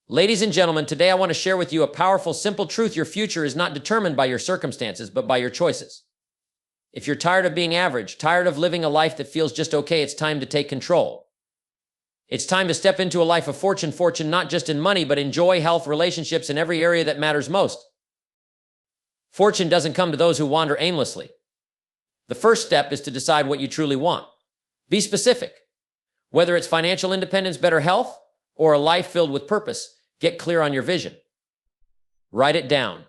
Ladies and gentlemen, today I want to share with you a powerful, simple truth. Your future is not determined by your circumstances, but by your choices. If you're tired of being average, tired of living a life that feels just okay, it's time to take control. It's time to step into a life of fortune not just in money, but in joy, health, relationships, in every area that matters most. Fortune doesn't come to those who wander aimlessly. The first step is to decide what you truly want. Be specific. Whether it's financial independence, better health, or a life filled with purpose, get clear on your vision. Write it down.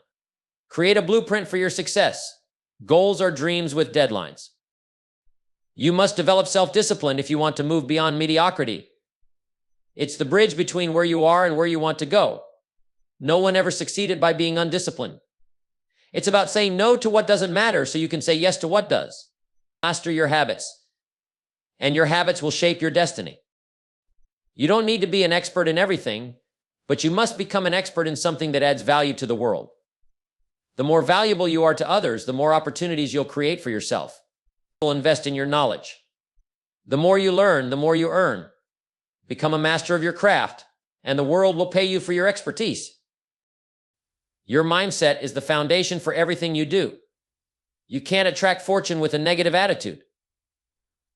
Create a blueprint for your success. Goals are dreams with deadlines. You must develop self-discipline if you want to move beyond mediocrity. It's the bridge between where you are and where you want to go. No one ever succeeded by being undisciplined. It's about saying no to what doesn't matter so you can say yes to what does. Master your habits, and your habits will shape your destiny. You don't need to be an expert in everything, but you must become an expert in something that adds value to the world. The more valuable you are to others, the more opportunities you'll create for yourself. You'll invest in your knowledge. The more you learn, the more you earn. Become a master of your craft, and the world will pay you for your expertise. Your mindset is the foundation for everything you do. You can't attract fortune with a negative attitude.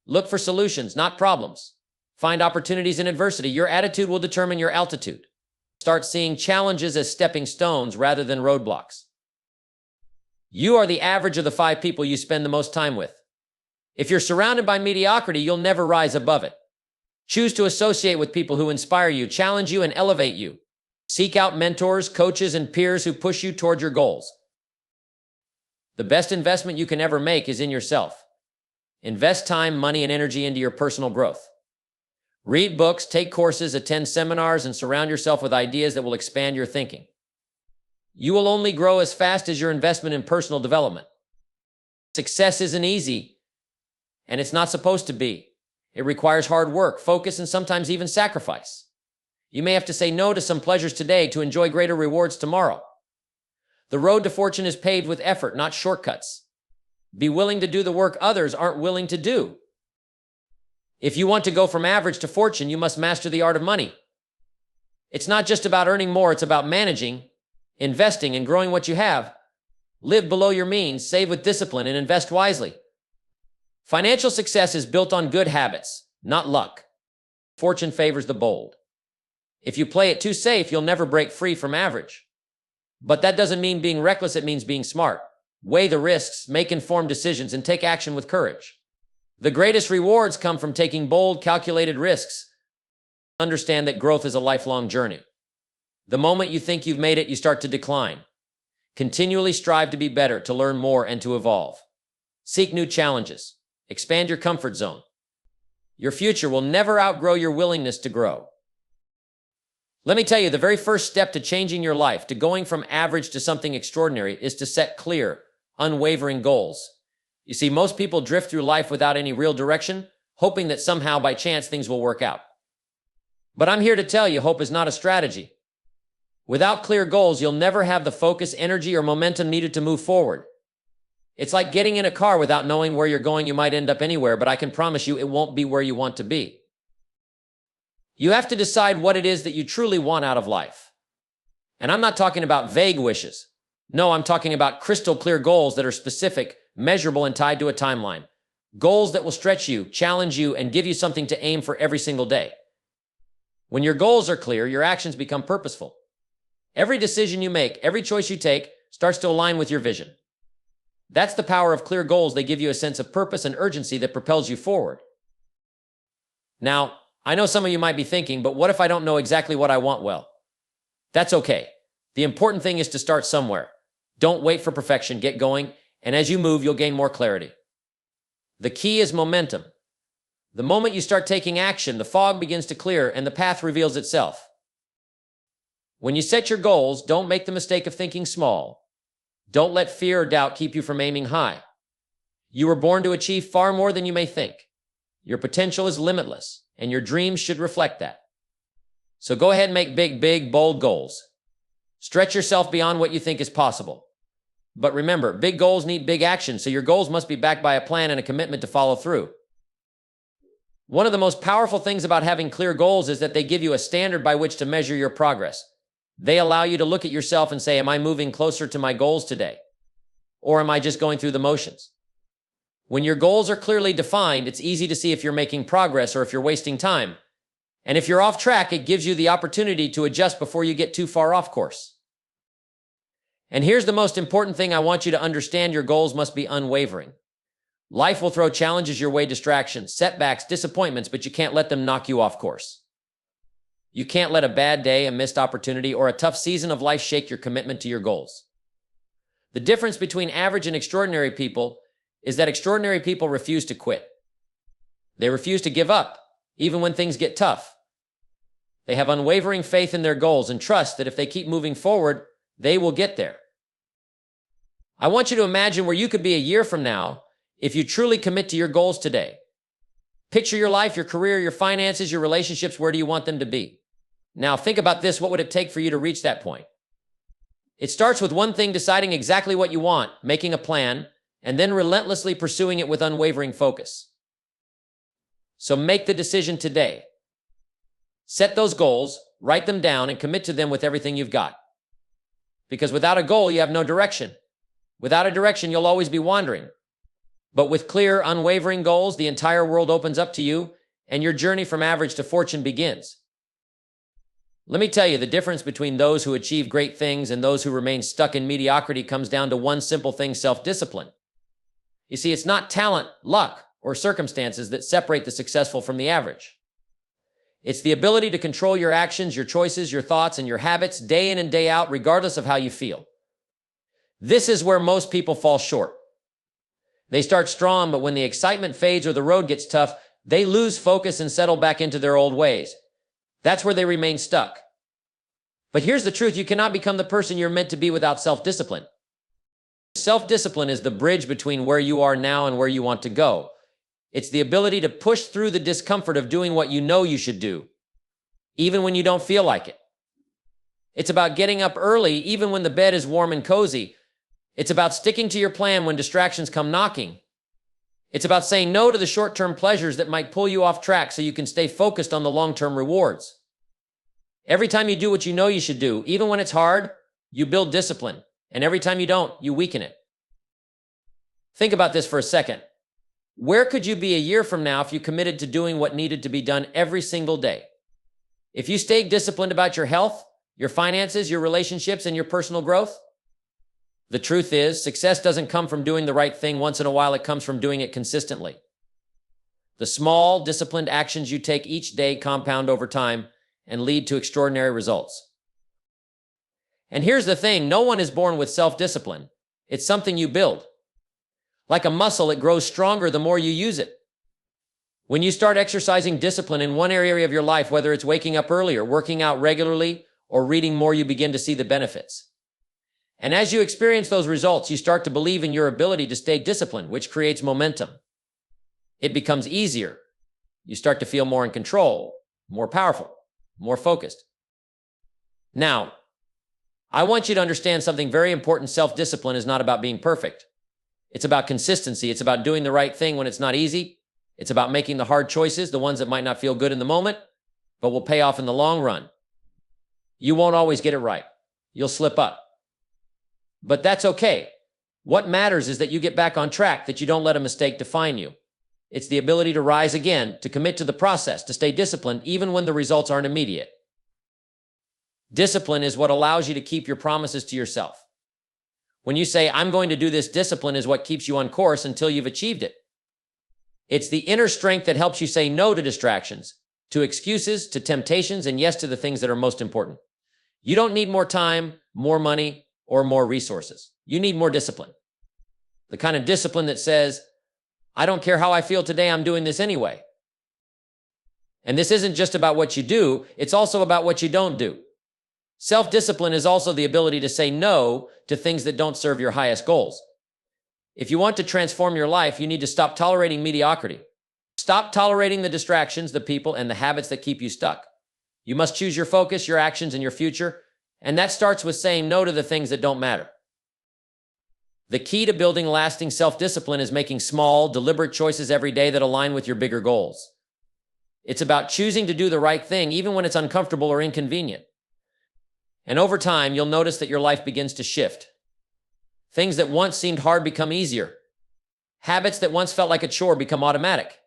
Look for solutions, not problems. Find opportunities in adversity. Your attitude will determine your altitude. Start seeing challenges as stepping stones rather than roadblocks. You are the average of the 5 people you spend the most time with. If you're surrounded by mediocrity, you'll never rise above it. Choose to associate with people who inspire you, challenge you, and elevate you. Seek out mentors, coaches, and peers who push you toward your goals. The best investment you can ever make is in yourself. Invest time, money, and energy into your personal growth. Read books, take courses, attend seminars, and surround yourself with ideas that will expand your thinking. You will only grow as fast as your investment in personal development. Success isn't easy, and it's not supposed to be. It requires hard work, focus, and sometimes even sacrifice. You may have to say no to some pleasures today to enjoy greater rewards tomorrow. The road to fortune is paved with effort, not shortcuts. Be willing to do the work others aren't willing to do. If you want to go from average to fortune, you must master the art of money. It's not just about earning more, it's about managing, investing, and growing what you have. Live below your means, save with discipline, and invest wisely. Financial success is built on good habits, not luck. Fortune favors the bold. If you play it too safe, you'll never break free from average. But that doesn't mean being reckless, it means being smart. Weigh the risks, make informed decisions, and take action with courage. The greatest rewards come from taking bold, calculated risks. Understand that growth is a lifelong journey. The moment you think you've made it, you start to decline. Continually strive to be better, to learn more, and to evolve. Seek new challenges. Expand your comfort zone. Your future will never outgrow your willingness to grow. Let me tell you, the very first step to changing your life, to going from average to something extraordinary, is to set clear, unwavering goals. You see, most people drift through life without any real direction, hoping that somehow by chance things will work out. But I'm here to tell you, hope is not a strategy. Without clear goals, you'll never have the focus, energy, or momentum needed to move forward. It's like getting in a car without knowing where you're going. You might end up anywhere, but I can promise you it won't be where you want to be. You have to decide what it is that you truly want out of life. And I'm not talking about vague wishes. No, I'm talking about crystal clear goals that are specific, measurable, and tied to a timeline. Goals that will stretch you, challenge you, and give you something to aim for every single day. When your goals are clear, your actions become purposeful. Every decision you make, every choice you take, starts to align with your vision. That's the power of clear goals. They give you a sense of purpose and urgency that propels you forward. Now, I know some of you might be thinking, but what if I don't know exactly what I want? Well, that's okay. The important thing is to start somewhere. Don't wait for perfection, get going, and as you move, you'll gain more clarity. The key is momentum. The moment you start taking action, the fog begins to clear and the path reveals itself. When you set your goals, don't make the mistake of thinking small. Don't let fear or doubt keep you from aiming high. You were born to achieve far more than you may think. Your potential is limitless, and your dreams should reflect that. So go ahead and make big, bold goals. Stretch yourself beyond what you think is possible. But remember, big goals need big action, so your goals must be backed by a plan and a commitment to follow through. One of the most powerful things about having clear goals is that they give you a standard by which to measure your progress. They allow you to look at yourself and say, am I moving closer to my goals today? Or am I just going through the motions? When your goals are clearly defined, it's easy to see if you're making progress or if you're wasting time. And if you're off track, it gives you the opportunity to adjust before you get too far off course. And here's the most important thing I want you to understand: your goals must be unwavering. Life will throw challenges your way, distractions, setbacks, disappointments, but you can't let them knock you off course. You can't let a bad day, a missed opportunity, or a tough season of life shake your commitment to your goals. The difference between average and extraordinary people is that extraordinary people refuse to quit. They refuse to give up, even when things get tough. They have unwavering faith in their goals and trust that if they keep moving forward, they will get there. I want you to imagine where you could be a year from now if you truly commit to your goals today. Picture your life, your career, your finances, your relationships. Where do you want them to be? Now think about this. What would it take for you to reach that point? It starts with one thing: deciding exactly what you want, making a plan, and then relentlessly pursuing it with unwavering focus. So make the decision today. Set those goals, write them down, and commit to them with everything you've got. Because without a goal, you have no direction. Without a direction, you'll always be wandering. But with clear, unwavering goals, the entire world opens up to you, and your journey from average to fortune begins. Let me tell you, the difference between those who achieve great things and those who remain stuck in mediocrity comes down to one simple thing: self-discipline. You see, it's not talent, luck, or circumstances that separate the successful from the average. It's the ability to control your actions, your choices, your thoughts, and your habits day in and day out, regardless of how you feel. This is where most people fall short. They start strong, but when the excitement fades or the road gets tough, they lose focus and settle back into their old ways. That's where they remain stuck. But here's the truth: you cannot become the person you're meant to be without self-discipline. Self-discipline is the bridge between where you are now and where you want to go. It's the ability to push through the discomfort of doing what you know you should do, even when you don't feel like it. It's about getting up early, even when the bed is warm and cozy. It's about sticking to your plan when distractions come knocking. It's about saying no to the short-term pleasures that might pull you off track so you can stay focused on the long-term rewards. Every time you do what you know you should do, even when it's hard, you build discipline. And every time you don't, you weaken it. Think about this for a second. Where could you be a year from now if you committed to doing what needed to be done every single day? If you stayed disciplined about your health, your finances, your relationships, and your personal growth? The truth is, success doesn't come from doing the right thing once in a while. It comes from doing it consistently. The small, disciplined actions you take each day compound over time and lead to extraordinary results. And here's the thing: no one is born with self-discipline. It's something you build. Like a muscle, it grows stronger the more you use it. When you start exercising discipline in one area of your life, whether it's waking up earlier, working out regularly, or reading more, you begin to see the benefits. And as you experience those results, you start to believe in your ability to stay disciplined, which creates momentum. It becomes easier. You start to feel more in control, more powerful, more focused. Now, I want you to understand something very important. Self-discipline is not about being perfect. It's about consistency. It's about doing the right thing when it's not easy. It's about making the hard choices, the ones that might not feel good in the moment, but will pay off in the long run. You won't always get it right. You'll slip up. But that's okay. What matters is that you get back on track, that you don't let a mistake define you. It's the ability to rise again, to commit to the process, to stay disciplined even when the results aren't immediate. Discipline is what allows you to keep your promises to yourself. When you say, I'm going to do this, discipline is what keeps you on course until you've achieved it. It's the inner strength that helps you say no to distractions, to excuses, to temptations, and yes to the things that are most important. You don't need more time, more money, or more resources. You need more discipline. The kind of discipline that says, I don't care how I feel today, I'm doing this anyway. And this isn't just about what you do, it's also about what you don't do. Self-discipline is also the ability to say no to things that don't serve your highest goals. If you want to transform your life, you need to stop tolerating mediocrity. Stop tolerating the distractions, the people, and the habits that keep you stuck. You must choose your focus, your actions, and your future, and that starts with saying no to the things that don't matter. The key to building lasting self-discipline is making small, deliberate choices every day that align with your bigger goals. It's about choosing to do the right thing even when it's uncomfortable or inconvenient. And over time, you'll notice that your life begins to shift. Things that once seemed hard become easier. Habits that once felt like a chore become automatic.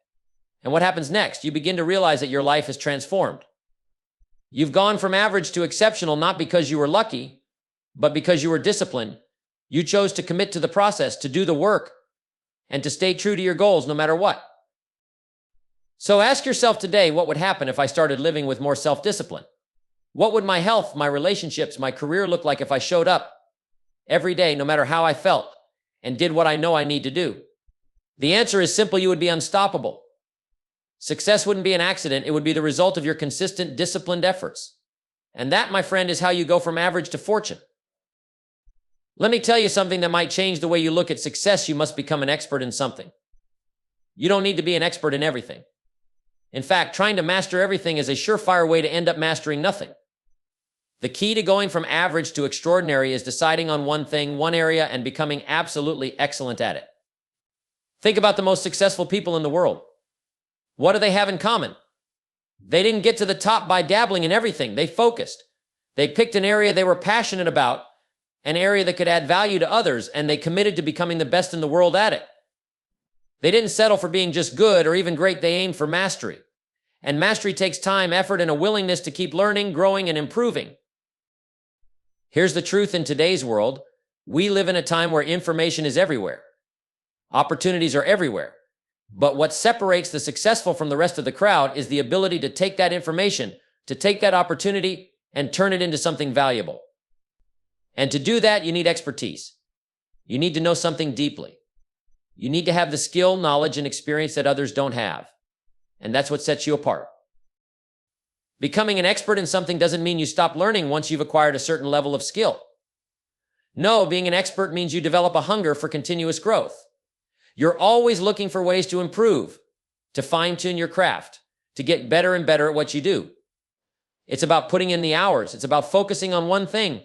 And what happens next? You begin to realize that your life is transformed. You've gone from average to exceptional not because you were lucky, but because you were disciplined. You chose to commit to the process, to do the work, and to stay true to your goals no matter what. So ask yourself today, what would happen if I started living with more self-discipline? What would my health, my relationships, my career look like if I showed up every day, no matter how I felt, and did what I know I need to do? The answer is simple: you would be unstoppable. Success wouldn't be an accident. It would be the result of your consistent, disciplined efforts. And that, my friend, is how you go from average to fortune. Let me tell you something that might change the way you look at success. You must become an expert in something. You don't need to be an expert in everything. In fact, trying to master everything is a surefire way to end up mastering nothing. The key to going from average to extraordinary is deciding on one thing, one area, and becoming absolutely excellent at it. Think about the most successful people in the world. What do they have in common? They didn't get to the top by dabbling in everything. They focused. They picked an area they were passionate about, an area that could add value to others, and they committed to becoming the best in the world at it. They didn't settle for being just good or even great. They aimed for mastery. And mastery takes time, effort, and a willingness to keep learning, growing, and improving. Here's the truth in today's world. We live in a time where information is everywhere. Opportunities are everywhere. But what separates the successful from the rest of the crowd is the ability to take that information, to take that opportunity, and turn it into something valuable. And to do that, you need expertise. You need to know something deeply. You need to have the skill, knowledge, and experience that others don't have. And that's what sets you apart. Becoming an expert in something doesn't mean you stop learning once you've acquired a certain level of skill. No, being an expert means you develop a hunger for continuous growth. You're always looking for ways to improve, to fine-tune your craft, to get better and better at what you do. It's about putting in the hours. It's about focusing on one thing.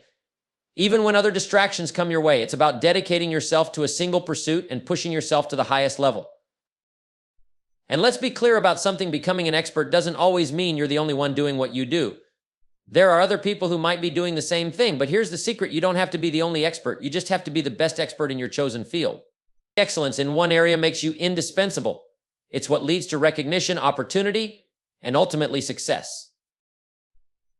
Even when other distractions come your way, it's about dedicating yourself to a single pursuit and pushing yourself to the highest level. And let's be clear about something: becoming an expert doesn't always mean you're the only one doing what you do. There are other people who might be doing the same thing, but here's the secret: you don't have to be the only expert. You just have to be the best expert in your chosen field. Excellence in one area makes you indispensable. It's what leads to recognition, opportunity, and ultimately success.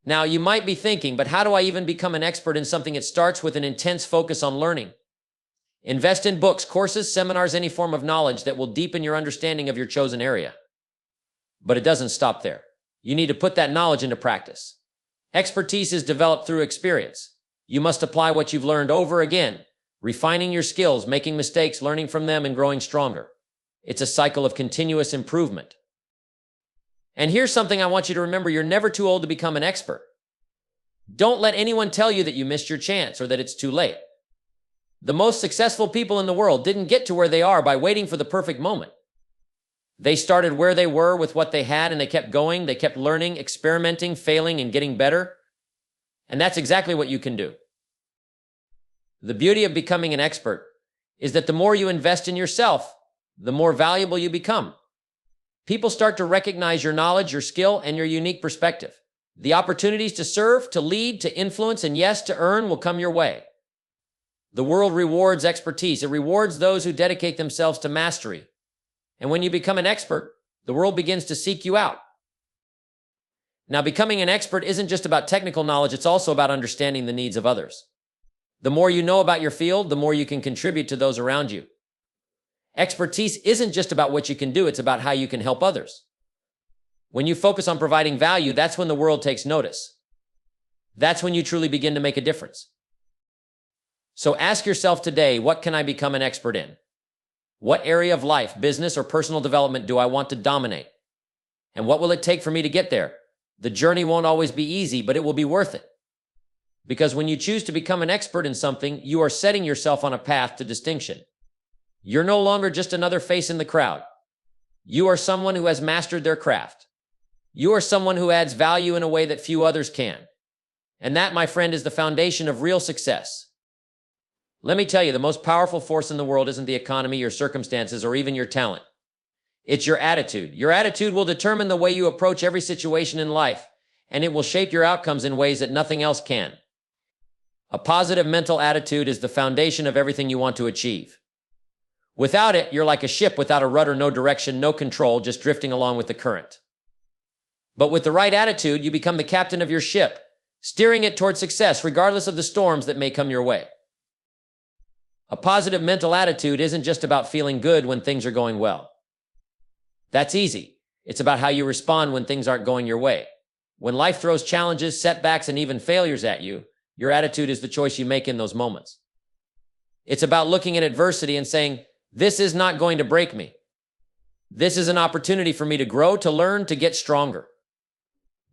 Now, you might be thinking, but how do I even become an expert in something? It starts with an intense focus on learning. Invest in books, courses, seminars, any form of knowledge that will deepen your understanding of your chosen area. But it doesn't stop there. You need to put that knowledge into practice. Expertise is developed through experience. You must apply what you've learned over again, refining your skills, making mistakes, learning from them, and growing stronger. It's a cycle of continuous improvement. And here's something I want you to remember: you're never too old to become an expert. Don't let anyone tell you that you missed your chance or that it's too late. The most successful people in the world didn't get to where they are by waiting for the perfect moment. They started where they were with what they had, and they kept going. They kept learning, experimenting, failing, and getting better. And that's exactly what you can do. The beauty of becoming an expert is that the more you invest in yourself, the more valuable you become. People start to recognize your knowledge, your skill, and your unique perspective. The opportunities to serve, to lead, to influence, and yes, to earn will come your way. The world rewards expertise. It rewards those who dedicate themselves to mastery. And when you become an expert, the world begins to seek you out. Now, becoming an expert isn't just about technical knowledge. It's also about understanding the needs of others. The more you know about your field, the more you can contribute to those around you. Expertise isn't just about what you can do. It's about how you can help others. When you focus on providing value, that's when the world takes notice. That's when you truly begin to make a difference. So ask yourself today, what can I become an expert in? What area of life, business, or personal development do I want to dominate? And what will it take for me to get there? The journey won't always be easy, but it will be worth it. Because when you choose to become an expert in something, you are setting yourself on a path to distinction. You're no longer just another face in the crowd. You are someone who has mastered their craft. You are someone who adds value in a way that few others can. And that, my friend, is the foundation of real success. Let me tell you, the most powerful force in the world isn't the economy, your circumstances, or even your talent. It's your attitude. Your attitude will determine the way you approach every situation in life, and it will shape your outcomes in ways that nothing else can. A positive mental attitude is the foundation of everything you want to achieve. Without it, you're like a ship without a rudder, no direction, no control, just drifting along with the current. But with the right attitude, you become the captain of your ship, steering it toward success regardless of the storms that may come your way. A positive mental attitude isn't just about feeling good when things are going well. That's easy. It's about how you respond when things aren't going your way. When life throws challenges, setbacks, and even failures at you, your attitude is the choice you make in those moments. It's about looking at adversity and saying, this is not going to break me. This is an opportunity for me to grow, to learn, to get stronger.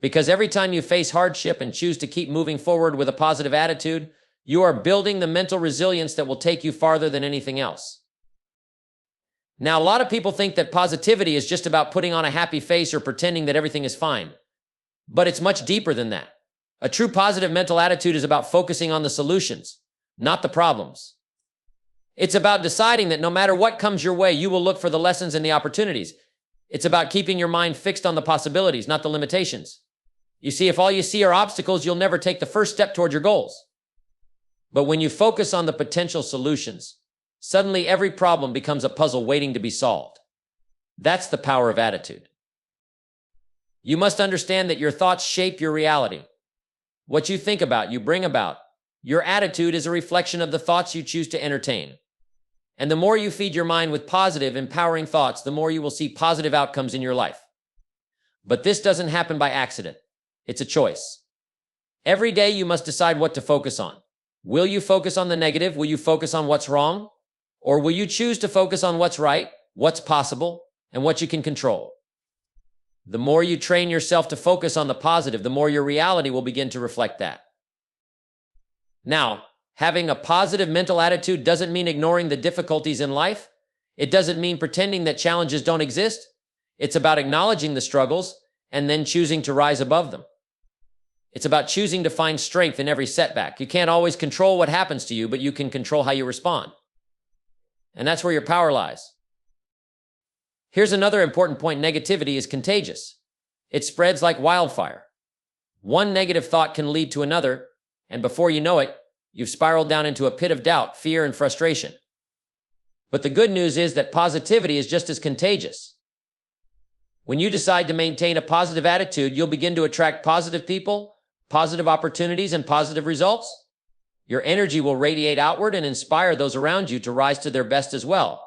Because every time you face hardship and choose to keep moving forward with a positive attitude, you are building the mental resilience that will take you farther than anything else. Now, a lot of people think that positivity is just about putting on a happy face or pretending that everything is fine. But it's much deeper than that. A true positive mental attitude is about focusing on the solutions, not the problems. It's about deciding that no matter what comes your way, you will look for the lessons and the opportunities. It's about keeping your mind fixed on the possibilities, not the limitations. You see, if all you see are obstacles, you'll never take the first step toward your goals. But when you focus on the potential solutions, suddenly every problem becomes a puzzle waiting to be solved. That's the power of attitude. You must understand that your thoughts shape your reality. What you think about, you bring about. Your attitude is a reflection of the thoughts you choose to entertain. And the more you feed your mind with positive, empowering thoughts, the more you will see positive outcomes in your life. But this doesn't happen by accident. It's a choice. Every day you must decide what to focus on. Will you focus on the negative? Will you focus on what's wrong? Or will you choose to focus on what's right, what's possible, and what you can control? The more you train yourself to focus on the positive, the more your reality will begin to reflect that. Now, having a positive mental attitude doesn't mean ignoring the difficulties in life. It doesn't mean pretending that challenges don't exist. It's about acknowledging the struggles and then choosing to rise above them. It's about choosing to find strength in every setback. You can't always control what happens to you, but you can control how you respond. And that's where your power lies. Here's another important point. Negativity is contagious. It spreads like wildfire. One negative thought can lead to another, and before you know it, you've spiraled down into a pit of doubt, fear, and frustration. But the good news is that positivity is just as contagious. When you decide to maintain a positive attitude, you'll begin to attract positive people, positive opportunities, and positive results. Your energy will radiate outward and inspire those around you to rise to their best as well.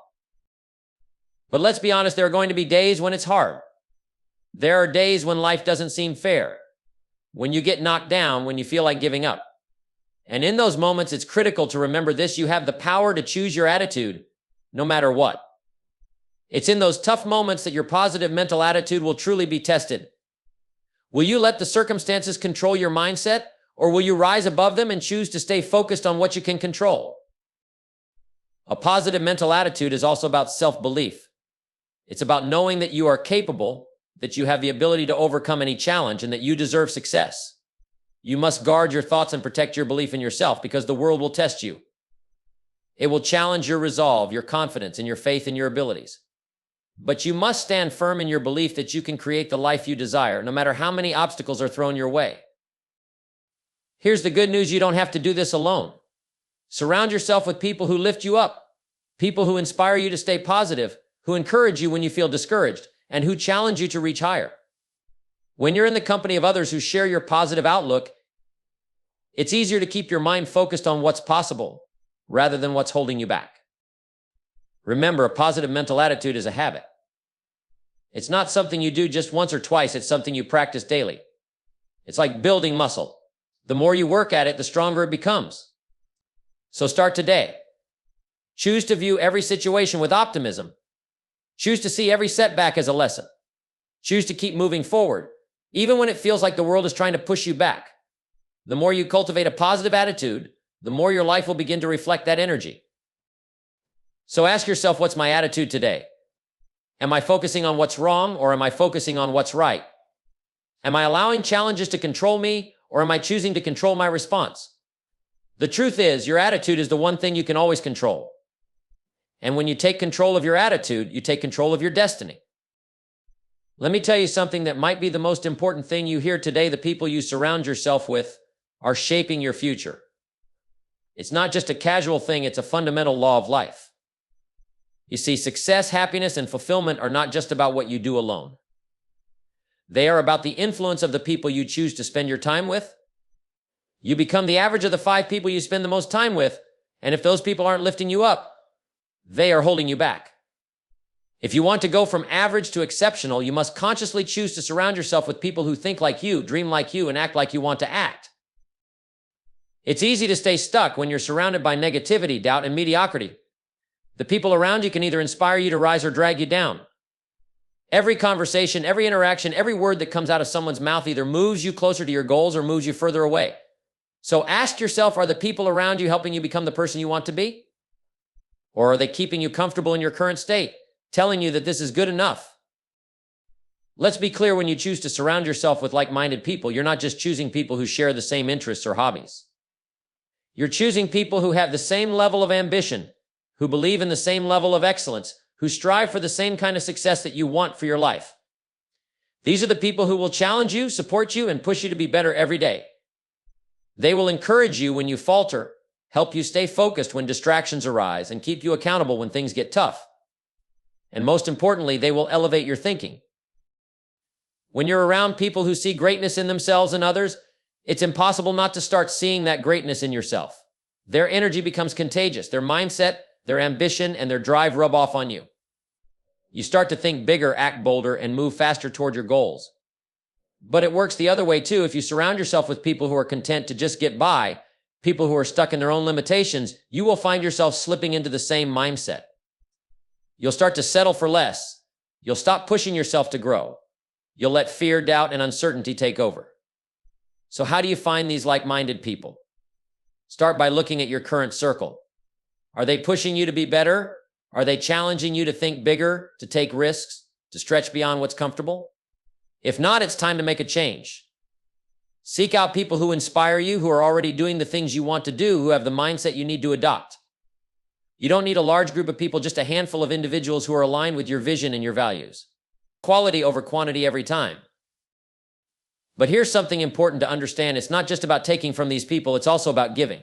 But let's be honest, there are going to be days when it's hard. There are days when life doesn't seem fair, when you get knocked down, when you feel like giving up. And in those moments, it's critical to remember this: you have the power to choose your attitude, no matter what. It's in those tough moments that your positive mental attitude will truly be tested. Will you let the circumstances control your mindset, or will you rise above them and choose to stay focused on what you can control? A positive mental attitude is also about self-belief. It's about knowing that you are capable, that you have the ability to overcome any challenge, and that you deserve success. You must guard your thoughts and protect your belief in yourself, because the world will test you. It will challenge your resolve, your confidence, and your faith in your abilities. But you must stand firm in your belief that you can create the life you desire, no matter how many obstacles are thrown your way. Here's the good news: you don't have to do this alone. Surround yourself with people who lift you up, people who inspire you to stay positive, who encourage you when you feel discouraged, and who challenge you to reach higher. When you're in the company of others who share your positive outlook, it's easier to keep your mind focused on what's possible rather than what's holding you back. Remember, a positive mental attitude is a habit. It's not something you do just once or twice. It's something you practice daily. It's like building muscle. The more you work at it, the stronger it becomes. So start today. Choose to view every situation with optimism. Choose to see every setback as a lesson. Choose to keep moving forward, even when it feels like the world is trying to push you back. The more you cultivate a positive attitude, the more your life will begin to reflect that energy. So ask yourself, what's my attitude today? Am I focusing on what's wrong, or am I focusing on what's right? Am I allowing challenges to control me, or am I choosing to control my response? The truth is, your attitude is the one thing you can always control. And when you take control of your attitude, you take control of your destiny. Let me tell you something that might be the most important thing you hear today. The people you surround yourself with are shaping your future. It's not just a casual thing, it's a fundamental law of life. You see, success, happiness, and fulfillment are not just about what you do alone. They are about the influence of the people you choose to spend your time with. You become the average of the 5 people you spend the most time with, and if those people aren't lifting you up, they are holding you back. If you want to go from average to exceptional, you must consciously choose to surround yourself with people who think like you, dream like you, and act like you want to act. It's easy to stay stuck when you're surrounded by negativity, doubt, and mediocrity. The people around you can either inspire you to rise or drag you down. Every conversation, every interaction, every word that comes out of someone's mouth either moves you closer to your goals or moves you further away. So ask yourself, are the people around you helping you become the person you want to be? Or are they keeping you comfortable in your current state, telling you that this is good enough? Let's be clear, when you choose to surround yourself with like-minded people, you're not just choosing people who share the same interests or hobbies. You're choosing people who have the same level of ambition, who believe in the same level of excellence, who strive for the same kind of success that you want for your life. These are the people who will challenge you, support you, and push you to be better every day. They will encourage you when you falter, help you stay focused when distractions arise, and keep you accountable when things get tough. And most importantly, they will elevate your thinking. When you're around people who see greatness in themselves and others, it's impossible not to start seeing that greatness in yourself. Their energy becomes contagious. Their mindset, their ambition, and their drive rub off on you. You start to think bigger, act bolder, and move faster toward your goals. But it works the other way too. If you surround yourself with people who are content to just get by, people who are stuck in their own limitations, you will find yourself slipping into the same mindset. You'll start to settle for less. You'll stop pushing yourself to grow. You'll let fear, doubt, and uncertainty take over. So how do you find these like-minded people? Start by looking at your current circle. Are they pushing you to be better? Are they challenging you to think bigger, to take risks, to stretch beyond what's comfortable? If not, it's time to make a change. Seek out people who inspire you, who are already doing the things you want to do, who have the mindset you need to adopt. You don't need a large group of people, just a handful of individuals who are aligned with your vision and your values. Quality over quantity every time. But here's something important to understand. It's not just about taking from these people, it's also about giving.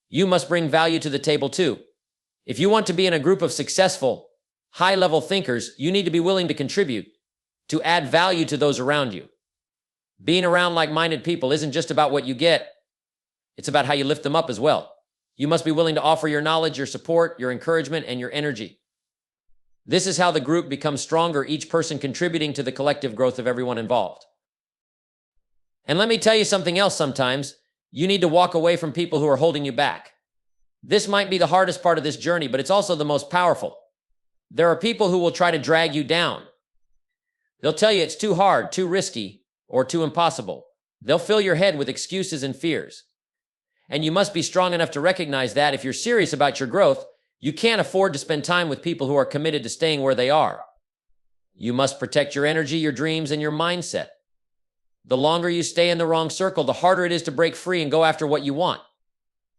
You must bring value to the table too. If you want to be in a group of successful, high-level thinkers, you need to be willing to contribute, to add value to those around you. Being around like-minded people isn't just about what you get, it's about how you lift them up as well. You must be willing to offer your knowledge, your support, your encouragement, and your energy. This is how the group becomes stronger, each person contributing to the collective growth of everyone involved. And let me tell you something else. Sometimes you need to walk away from people who are holding you back. This might be the hardest part of this journey, but it's also the most powerful. There are people who will try to drag you down. They'll tell you it's too hard, too risky, or too impossible. They'll fill your head with excuses and fears. And you must be strong enough to recognize that if you're serious about your growth, you can't afford to spend time with people who are committed to staying where they are. You must protect your energy, your dreams, and your mindset. The longer you stay in the wrong circle, the harder it is to break free and go after what you want.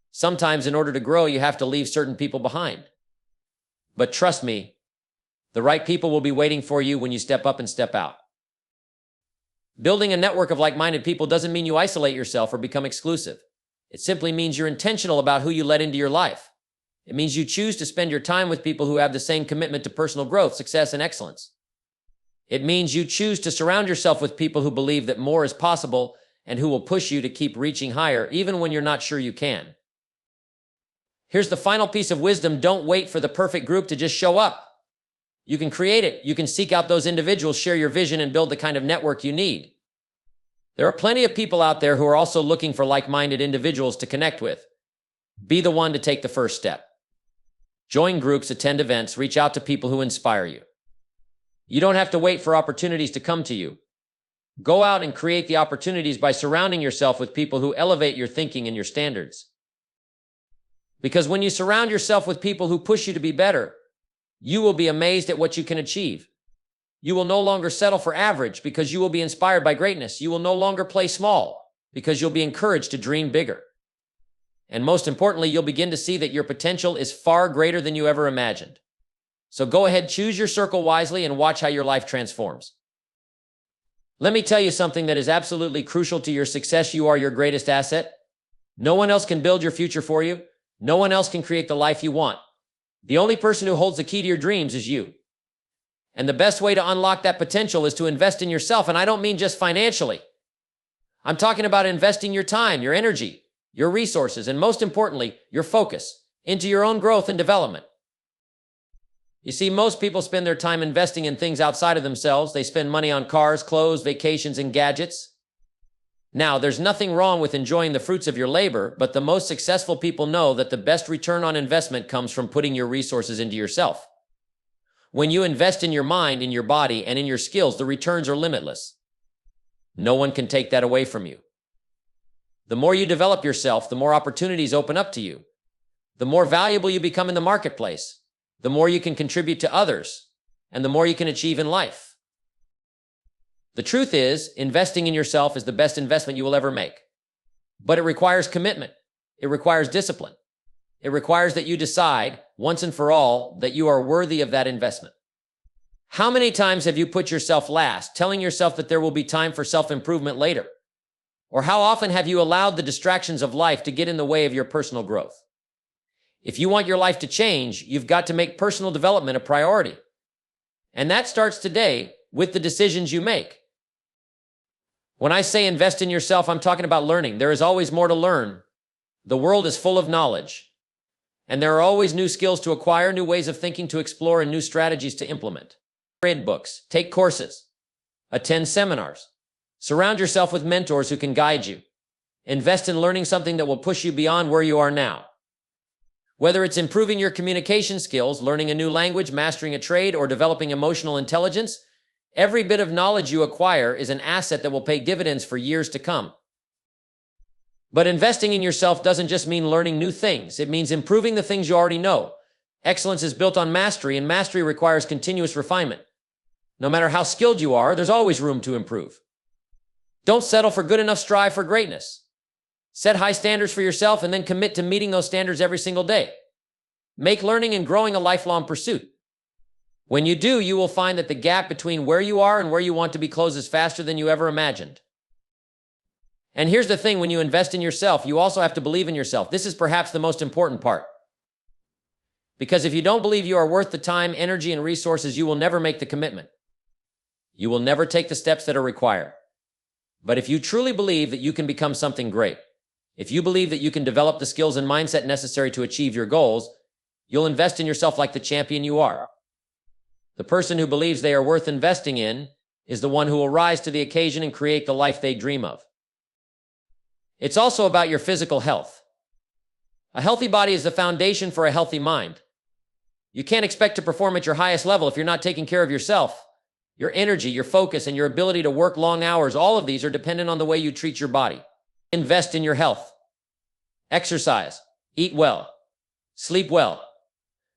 Sometimes in order to grow, you have to leave certain people behind. But trust me, the right people will be waiting for you when you step up and step out. Building a network of like-minded people doesn't mean you isolate yourself or become exclusive. It simply means you're intentional about who you let into your life. It means you choose to spend your time with people who have the same commitment to personal growth, success, and excellence. It means you choose to surround yourself with people who believe that more is possible and who will push you to keep reaching higher, even when you're not sure you can. Here's the final piece of wisdom. Don't wait for the perfect group to just show up. You can create it. You can seek out those individuals, share your vision, and build the kind of network you need. There are plenty of people out there who are also looking for like-minded individuals to connect with. Be the one to take the first step. Join groups, attend events, reach out to people who inspire you. You don't have to wait for opportunities to come to you. Go out and create the opportunities by surrounding yourself with people who elevate your thinking and your standards. Because when you surround yourself with people who push you to be better, you will be amazed at what you can achieve. You will no longer settle for average because you will be inspired by greatness. You will no longer play small because you'll be encouraged to dream bigger. And most importantly, you'll begin to see that your potential is far greater than you ever imagined. So go ahead, choose your circle wisely, and watch how your life transforms. Let me tell you something that is absolutely crucial to your success. You are your greatest asset. No one else can build your future for you. No one else can create the life you want. The only person who holds the key to your dreams is you. And the best way to unlock that potential is to invest in yourself. And I don't mean just financially. I'm talking about investing your time, your energy, your resources, and most importantly, your focus into your own growth and development. You see, most people spend their time investing in things outside of themselves. They spend money on cars, clothes, vacations, and gadgets. Now, there's nothing wrong with enjoying the fruits of your labor, but the most successful people know that the best return on investment comes from putting your resources into yourself. When you invest in your mind, in your body, and in your skills, the returns are limitless. No one can take that away from you. The more you develop yourself, the more opportunities open up to you. The more valuable you become in the marketplace, the more you can contribute to others, and the more you can achieve in life. The truth is, investing in yourself is the best investment you will ever make. But it requires commitment. It requires discipline. It requires that you decide, once and for all, that you are worthy of that investment. How many times have you put yourself last, telling yourself that there will be time for self-improvement later? Or how often have you allowed the distractions of life to get in the way of your personal growth? If you want your life to change, you've got to make personal development a priority. And that starts today with the decisions you make. When I say invest in yourself, I'm talking about learning. There is always more to learn. The world is full of knowledge. And there are always new skills to acquire, new ways of thinking to explore, and new strategies to implement. Read books, take courses, attend seminars, surround yourself with mentors who can guide you. Invest in learning something that will push you beyond where you are now. Whether it's improving your communication skills, learning a new language, mastering a trade, or developing emotional intelligence, every bit of knowledge you acquire is an asset that will pay dividends for years to come. But investing in yourself doesn't just mean learning new things. It means improving the things you already know. Excellence is built on mastery, and mastery requires continuous refinement. No matter how skilled you are, there's always room to improve. Don't settle for good enough, strive for greatness. Set high standards for yourself and then commit to meeting those standards every single day. Make learning and growing a lifelong pursuit. When you do, you will find that the gap between where you are and where you want to be closes faster than you ever imagined. And here's the thing, when you invest in yourself, you also have to believe in yourself. This is perhaps the most important part. Because if you don't believe you are worth the time, energy, and resources, you will never make the commitment. You will never take the steps that are required. But if you truly believe that you can become something great, if you believe that you can develop the skills and mindset necessary to achieve your goals, you'll invest in yourself like the champion you are. The person who believes they are worth investing in is the one who will rise to the occasion and create the life they dream of. It's also about your physical health. A healthy body is the foundation for a healthy mind. You can't expect to perform at your highest level if you're not taking care of yourself. Your energy, your focus, and your ability to work long hours, all of these are dependent on the way you treat your body. Invest in your health. Exercise. Eat well. Sleep well.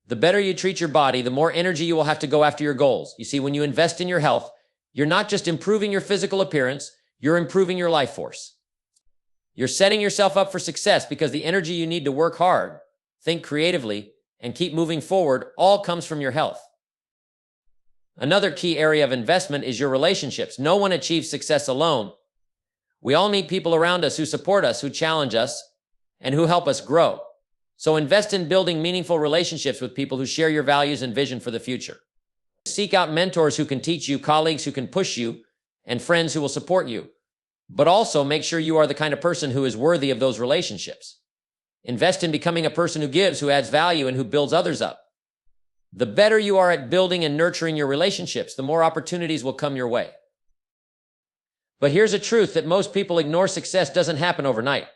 The better you treat your body, the more energy you will have to go after your goals. You see, when you invest in your health, you're not just improving your physical appearance, you're improving your life force. You're setting yourself up for success because the energy you need to work hard, think creatively, and keep moving forward all comes from your health. Another key area of investment is your relationships. No one achieves success alone. We all need people around us who support us, who challenge us, and who help us grow. So invest in building meaningful relationships with people who share your values and vision for the future. Seek out mentors who can teach you, colleagues who can push you, and friends who will support you. But also make sure you are the kind of person who is worthy of those relationships. Invest in becoming a person who gives, who adds value, and who builds others up. The better you are at building and nurturing your relationships, the more opportunities will come your way. But here's a truth that most people ignore: success doesn't happen overnight.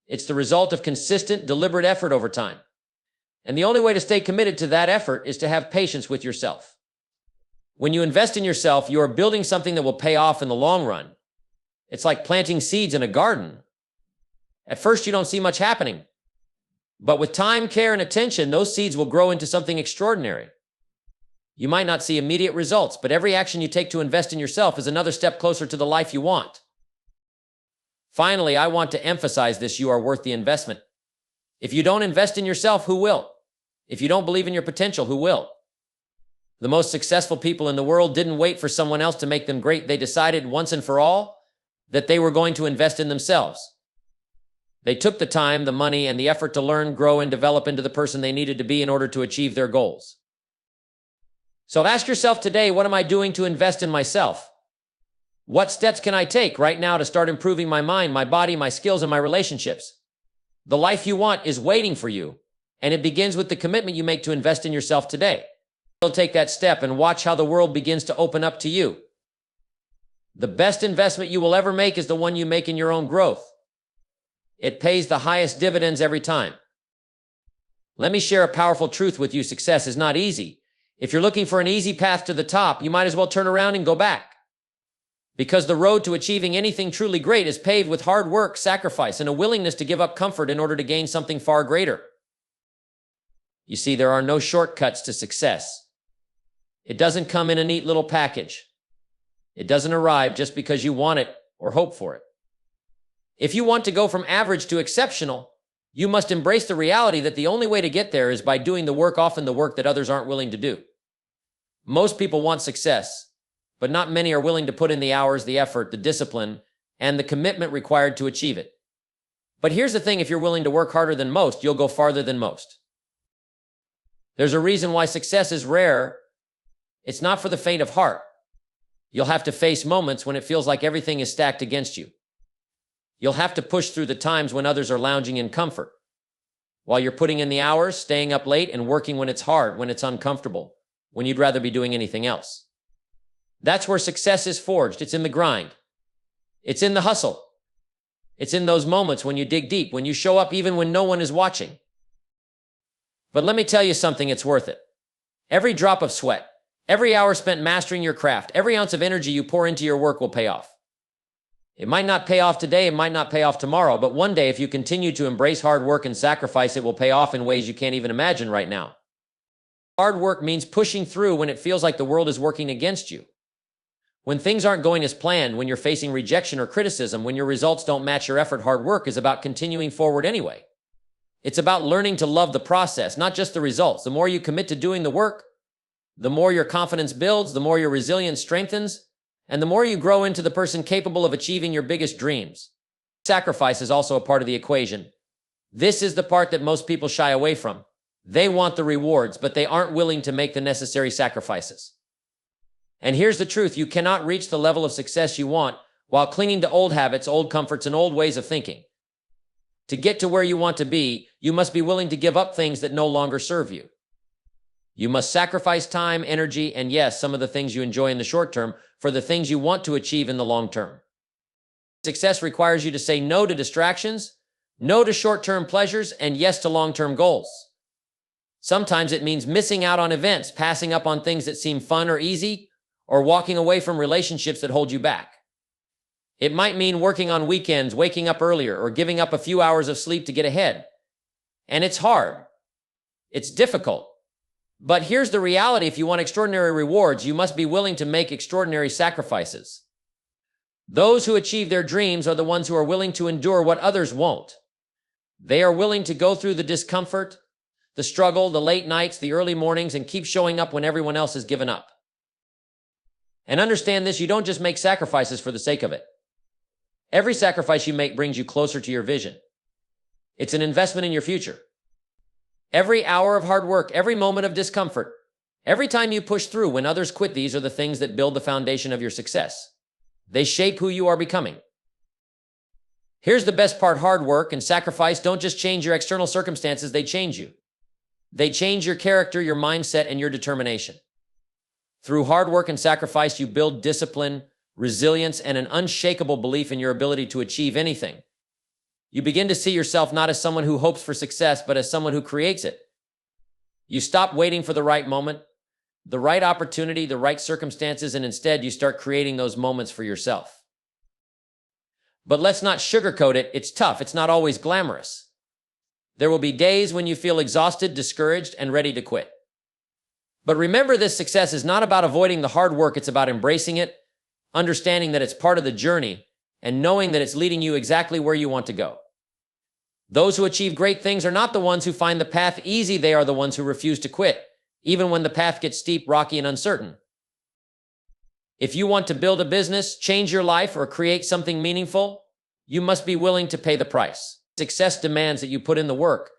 It's the result of consistent, deliberate effort over time. And the only way to stay committed to that effort is to have patience with yourself. When you invest in yourself, you are building something that will pay off in the long run. It's like planting seeds in a garden. At first, you don't see much happening. But with time, care, and attention, those seeds will grow into something extraordinary. You might not see immediate results, but every action you take to invest in yourself is another step closer to the life you want. Finally, I want to emphasize this: you are worth the investment. If you don't invest in yourself, who will? If you don't believe in your potential, who will? The most successful people in the world didn't wait for someone else to make them great. They decided once and for all that they were going to invest in themselves. They took the time, the money, and the effort to learn, grow, and develop into the person they needed to be in order to achieve their goals. So ask yourself today, what am I doing to invest in myself? What steps can I take right now to start improving my mind, my body, my skills, and my relationships? The life you want is waiting for you, and it begins with the commitment you make to invest in yourself today. You'll take that step and watch how the world begins to open up to you. The best investment you will ever make is the one you make in your own growth. It pays the highest dividends every time. Let me share a powerful truth with you. Success is not easy. If you're looking for an easy path to the top, you might as well turn around and go back. Because the road to achieving anything truly great is paved with hard work, sacrifice, and a willingness to give up comfort in order to gain something far greater. You see, there are no shortcuts to success. It doesn't come in a neat little package. It doesn't arrive just because you want it or hope for it. If you want to go from average to exceptional, you must embrace the reality that the only way to get there is by doing the work, often the work that others aren't willing to do. Most people want success, but not many are willing to put in the hours, the effort, the discipline, and the commitment required to achieve it. But here's the thing, if you're willing to work harder than most, you'll go farther than most. There's a reason why success is rare. It's not for the faint of heart. You'll have to face moments when it feels like everything is stacked against you. You'll have to push through the times when others are lounging in comfort, while you're putting in the hours, staying up late, and working when it's hard, when it's uncomfortable, when you'd rather be doing anything else. That's where success is forged. It's in the grind. It's in the hustle. It's in those moments when you dig deep, when you show up even when no one is watching. But let me tell you something, it's worth it. Every drop of sweat, every hour spent mastering your craft, every ounce of energy you pour into your work will pay off. It might not pay off today, it might not pay off tomorrow, but one day if you continue to embrace hard work and sacrifice, it will pay off in ways you can't even imagine right now. Hard work means pushing through when it feels like the world is working against you. When things aren't going as planned, when you're facing rejection or criticism, when your results don't match your effort, hard work is about continuing forward anyway. It's about learning to love the process, not just the results. The more you commit to doing the work, the more your confidence builds, the more your resilience strengthens, and the more you grow into the person capable of achieving your biggest dreams. Sacrifice is also a part of the equation. This is the part that most people shy away from. They want the rewards, but they aren't willing to make the necessary sacrifices. And here's the truth, you cannot reach the level of success you want while clinging to old habits, old comforts, and old ways of thinking. To get to where you want to be, you must be willing to give up things that no longer serve you. You must sacrifice time, energy, and yes, some of the things you enjoy in the short term for the things you want to achieve in the long term. Success requires you to say no to distractions, no to short-term pleasures, and yes to long-term goals. Sometimes it means missing out on events, passing up on things that seem fun or easy, or walking away from relationships that hold you back. It might mean working on weekends, waking up earlier, or giving up a few hours of sleep to get ahead. And it's hard. It's difficult. But here's the reality, if you want extraordinary rewards, you must be willing to make extraordinary sacrifices. Those who achieve their dreams are the ones who are willing to endure what others won't. They are willing to go through the discomfort, the struggle, the late nights, the early mornings, and keep showing up when everyone else has given up. And understand this, you don't just make sacrifices for the sake of it. Every sacrifice you make brings you closer to your vision. It's an investment in your future. Every hour of hard work, every moment of discomfort, every time you push through when others quit, these are the things that build the foundation of your success. They shape who you are becoming. Here's the best part, hard work and sacrifice don't just change your external circumstances, they change you. They change your character, your mindset, and your determination. Through hard work and sacrifice, you build discipline, resilience, and an unshakable belief in your ability to achieve anything. You begin to see yourself not as someone who hopes for success, but as someone who creates it. You stop waiting for the right moment, the right opportunity, the right circumstances, and instead you start creating those moments for yourself. But let's not sugarcoat it. It's tough. It's not always glamorous. There will be days when you feel exhausted, discouraged, and ready to quit. But remember, this success is not about avoiding the hard work. It's about embracing it, understanding that it's part of the journey, and knowing that it's leading you exactly where you want to go. Those who achieve great things are not the ones who find the path easy. They are the ones who refuse to quit, even when the path gets steep, rocky, and uncertain. If you want to build a business, change your life, or create something meaningful, you must be willing to pay the price. Success demands that you put in the work,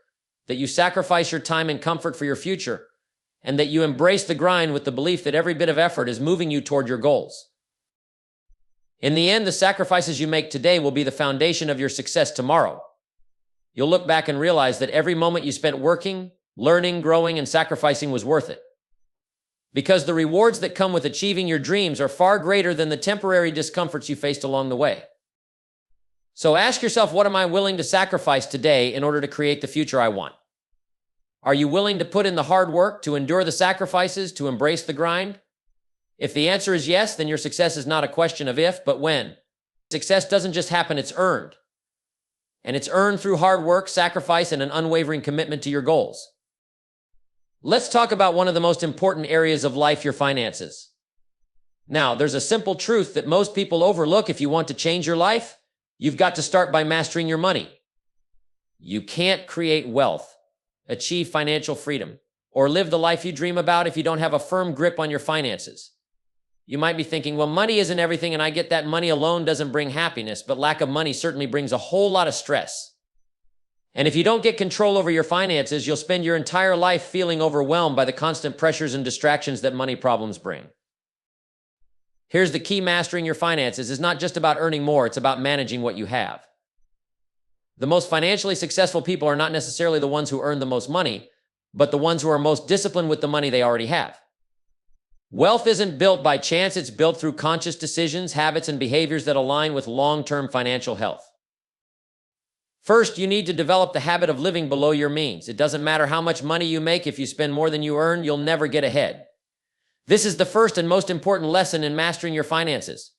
that you sacrifice your time and comfort for your future, and that you embrace the grind with the belief that every bit of effort is moving you toward your goals. In the end, the sacrifices you make today will be the foundation of your success tomorrow. You'll look back and realize that every moment you spent working, learning, growing, and sacrificing was worth it. Because the rewards that come with achieving your dreams are far greater than the temporary discomforts you faced along the way. So ask yourself, what am I willing to sacrifice today in order to create the future I want? Are you willing to put in the hard work, to endure the sacrifices, to embrace the grind? If the answer is yes, then your success is not a question of if, but when. Success doesn't just happen, it's earned. And it's earned through hard work, sacrifice, and an unwavering commitment to your goals. Let's talk about one of the most important areas of life, your finances. Now, there's a simple truth that most people overlook. If you want to change your life, you've got to start by mastering your money. You can't create wealth, achieve financial freedom, or live the life you dream about if you don't have a firm grip on your finances. You might be thinking, well, money isn't everything, and I get that money alone doesn't bring happiness, but lack of money certainly brings a whole lot of stress. And if you don't get control over your finances, you'll spend your entire life feeling overwhelmed by the constant pressures and distractions that money problems bring. Here's the key: mastering your finances is not just about earning more, it's about managing what you have. The most financially successful people are not necessarily the ones who earn the most money, but the ones who are most disciplined with the money they already have. Wealth isn't built by chance, it's built through conscious decisions, habits, and behaviors that align with long-term financial health. First, you need to develop the habit of living below your means. It doesn't matter how much money you make, if you spend more than you earn, you'll never get ahead. This is the first and most important lesson in mastering your finances.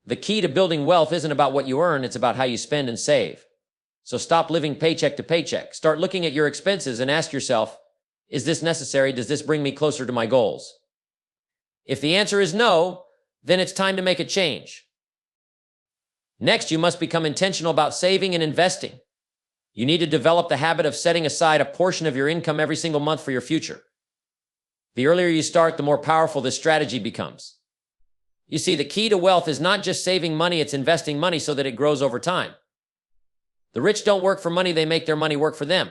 The key to building wealth isn't about what you earn, it's about how you spend and save. So stop living paycheck to paycheck. Start looking at your expenses and ask yourself, is this necessary? Does this bring me closer to my goals? If the answer is no, then it's time to make a change. Next, you must become intentional about saving and investing. You need to develop the habit of setting aside a portion of your income every single month for your future. The earlier you start, the more powerful this strategy becomes. You see, the key to wealth is not just saving money, it's investing money so that it grows over time. The rich don't work for money, they make their money work for them.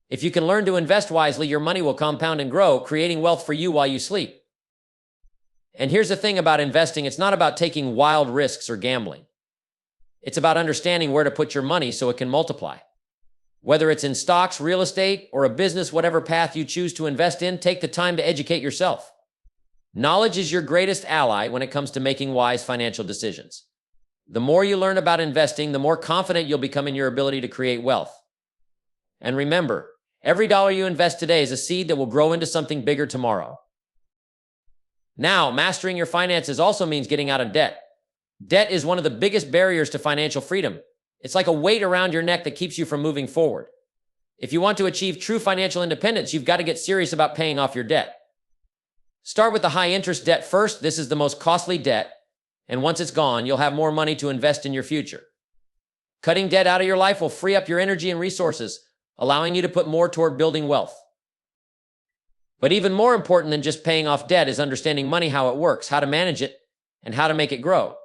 If you can learn to invest wisely, your money will compound and grow, creating wealth for you while you sleep. And here's the thing about investing, it's not about taking wild risks or gambling. It's about understanding where to put your money so it can multiply. Whether it's in stocks, real estate, or a business, whatever path you choose to invest in, take the time to educate yourself. Knowledge is your greatest ally when it comes to making wise financial decisions. The more you learn about investing, the more confident you'll become in your ability to create wealth. And remember, every dollar you invest today is a seed that will grow into something bigger tomorrow. Now, mastering your finances also means getting out of debt. Debt is one of the biggest barriers to financial freedom. It's like a weight around your neck that keeps you from moving forward. If you want to achieve true financial independence, you've got to get serious about paying off your debt. Start with the high-interest debt first. This is the most costly debt, and once it's gone, you'll have more money to invest in your future. Cutting debt out of your life will free up your energy and resources, allowing you to put more toward building wealth. But even more important than just paying off debt is understanding money, how it works, how to manage it, and how to make it grow.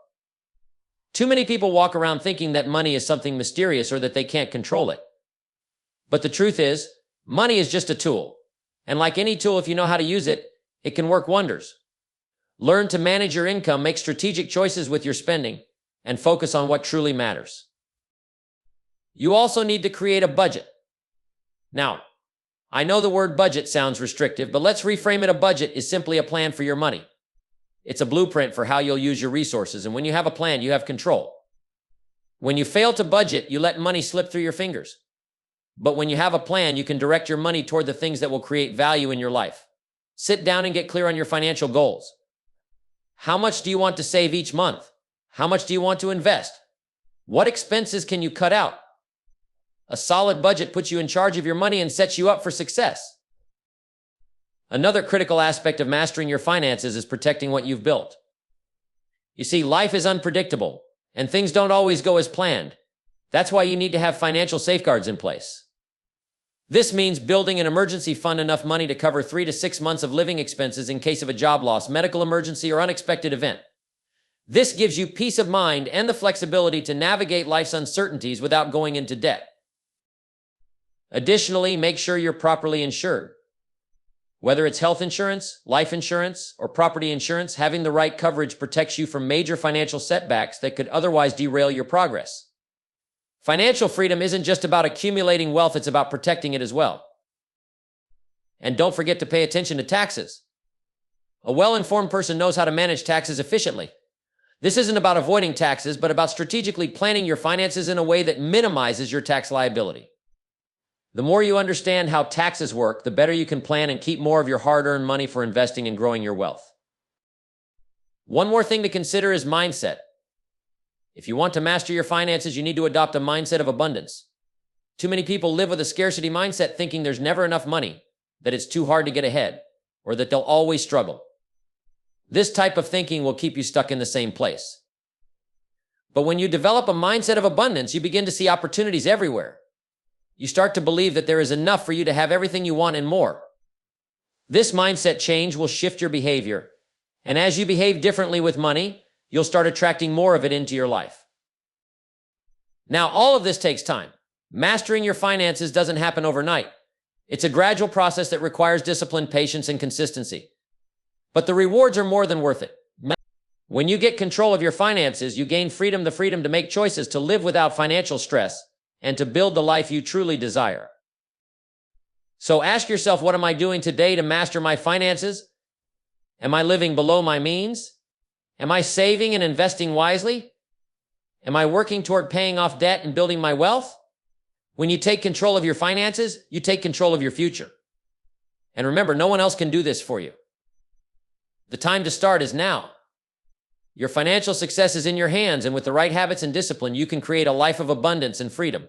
Too many people walk around thinking that money is something mysterious or that they can't control it. But the truth is, money is just a tool. And like any tool, if you know how to use it, it can work wonders. Learn to manage your income, make strategic choices with your spending, and focus on what truly matters. You also need to create a budget. Now, I know the word budget sounds restrictive, but let's reframe it. A budget is simply a plan for your money. It's a blueprint for how you'll use your resources, and when you have a plan, you have control. When you fail to budget, you let money slip through your fingers. But when you have a plan, you can direct your money toward the things that will create value in your life. Sit down and get clear on your financial goals. How much do you want to save each month? How much do you want to invest? What expenses can you cut out? A solid budget puts you in charge of your money and sets you up for success. Another critical aspect of mastering your finances is protecting what you've built. You see, life is unpredictable, and things don't always go as planned. That's why you need to have financial safeguards in place. This means building an emergency fund, enough money to cover 3 to 6 months of living expenses in case of a job loss, medical emergency, or unexpected event. This gives you peace of mind and the flexibility to navigate life's uncertainties without going into debt. Additionally, make sure you're properly insured. Whether it's health insurance, life insurance, or property insurance, having the right coverage protects you from major financial setbacks that could otherwise derail your progress. Financial freedom isn't just about accumulating wealth, it's about protecting it as well. And don't forget to pay attention to taxes. A well-informed person knows how to manage taxes efficiently. This isn't about avoiding taxes, but about strategically planning your finances in a way that minimizes your tax liability. The more you understand how taxes work, the better you can plan and keep more of your hard-earned money for investing and growing your wealth. One more thing to consider is mindset. If you want to master your finances, you need to adopt a mindset of abundance. Too many people live with a scarcity mindset, thinking there's never enough money, that it's too hard to get ahead, or that they'll always struggle. This type of thinking will keep you stuck in the same place. But when you develop a mindset of abundance, you begin to see opportunities everywhere. You start to believe that there is enough for you to have everything you want and more. This mindset change will shift your behavior. And as you behave differently with money, you'll start attracting more of it into your life. Now, all of this takes time. Mastering your finances doesn't happen overnight. It's a gradual process that requires discipline, patience, and consistency. But the rewards are more than worth it. When you get control of your finances, you gain freedom, the freedom to make choices, to live without financial stress, and to build the life you truly desire. So ask yourself, what am I doing today to master my finances? Am I living below my means? Am I saving and investing wisely? Am I working toward paying off debt and building my wealth? When you take control of your finances, you take control of your future. And remember, no one else can do this for you. The time to start is now. Your financial success is in your hands, and with the right habits and discipline, you can create a life of abundance and freedom.